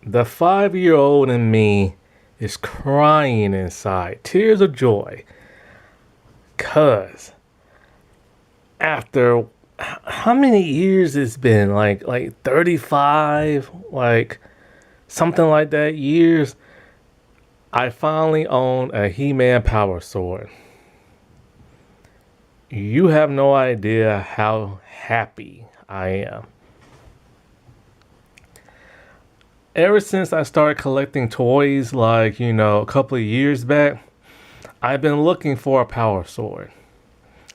The 5-year-old in me is crying inside, tears of joy, cause after how many years it's been, like 35, like something like that years, I finally own a He-Man power sword. You have no idea how happy I am. Ever since I started collecting toys, like, a couple of years back, I've been looking for a power sword.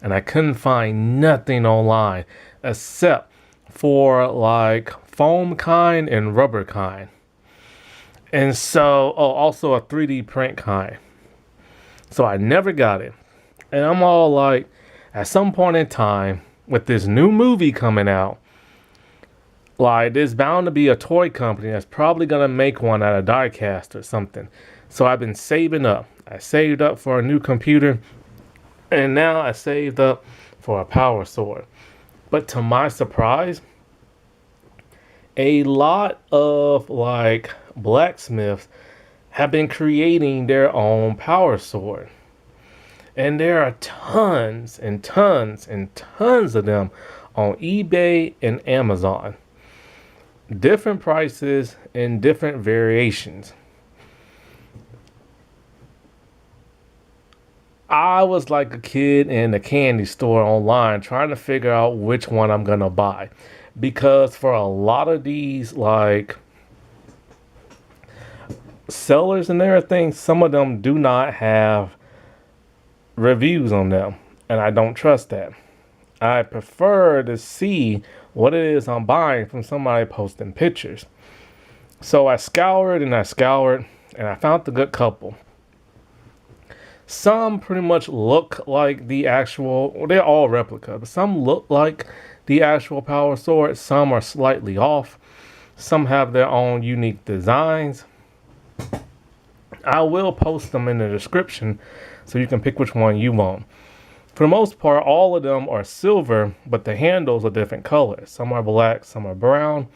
And I couldn't find nothing online except for like foam kind and rubber kind. And so, also a 3D print kind. So I never got it. And I'm all like, at some point in time, with this new movie coming out, like there's bound to be a toy company that's probably gonna make one out of diecast or something. So I've been saving up. I saved up for a new computer, and now I saved up for a power sword. But to my surprise, a lot of like blacksmiths have been creating their own power sword. And there are tons and tons and tons of them on eBay and Amazon. Different prices and different variations. I was like a kid in a candy store online trying to figure out which one I'm gonna buy. Because for a lot of these like sellers and everything, some of them do not have reviews on them. And I don't trust that. I prefer to see what it is I'm buying from somebody posting pictures. So I scoured and I scoured and I found a good couple. Some pretty much look like the actual, well, they're all replica, but some look like the actual power sword. Some are slightly off. Some have their own unique designs. I will post them in the description so you can pick which one you want. For the most part, all of them are silver, but the handles are different colors. Some are black, some are brown.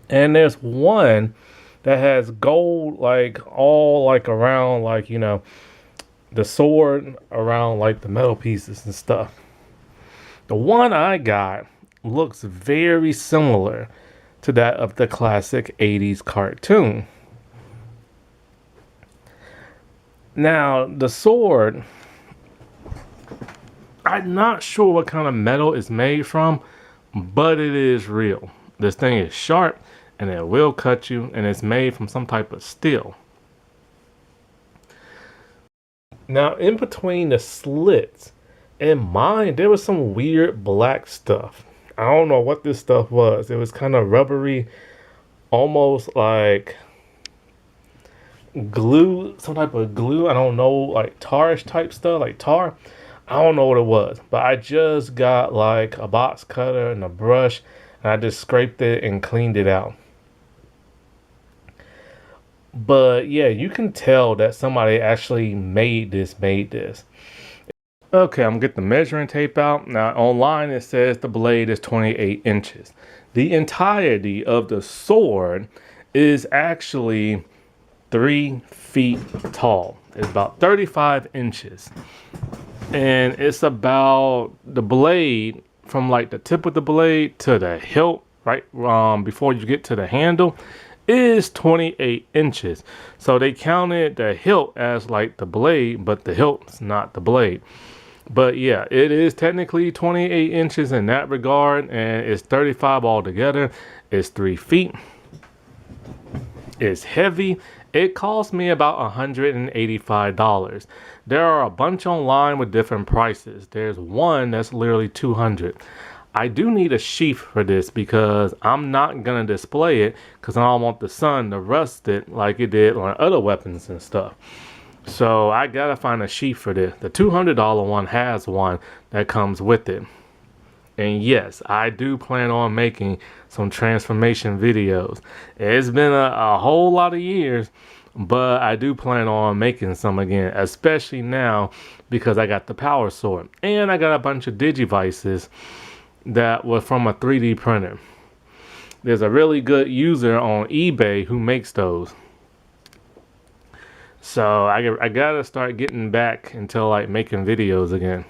And there's one that has gold, like all like around, like, the sword around like the metal pieces and stuff. The one I got looks very similar to that of the classic 80s cartoon. Now, the sword, I'm not sure what kind of metal it's made from, but it is real. This thing is sharp and it will cut you, and it's made from some type of steel. Now, in between the slits and mine, there was some weird black stuff. I don't know what this stuff was. It was kind of rubbery, almost like glue, some type of glue. I don't know, like tarish type stuff, like tar. I don't know what it was, but I just got like a box cutter and a brush, and I just scraped it and cleaned it out. But yeah, you can tell that somebody actually made this. Okay, I'm gonna get the measuring tape out. Now online it says the blade is 28 inches. The entirety of the sword is actually 3 feet tall. It's about 35 inches. And it's about the blade from like the tip of the blade to the hilt, right? Before you get to the handle, is 28 inches. So they counted the hilt as like the blade, but the hilt's not the blade. But yeah, it is technically 28 inches in that regard, and it's 35 altogether. It's 3 feet. It's heavy. It cost me about $185. There are a bunch online with different prices. There's one that's literally $200. I do need a sheath for this because I'm not gonna display it because I don't want the sun to rust it like it did on other weapons and stuff. So I gotta find a sheath for this. The $200 one has one that comes with it. And yes, I do plan on making some transformation videos. It's been a whole lot of years, but I do plan on making some again, especially now because I got the power sword. And I got a bunch of Digivices that were from a 3D printer. there's a really good user on eBay who makes those. So I gotta start getting back into like making videos again.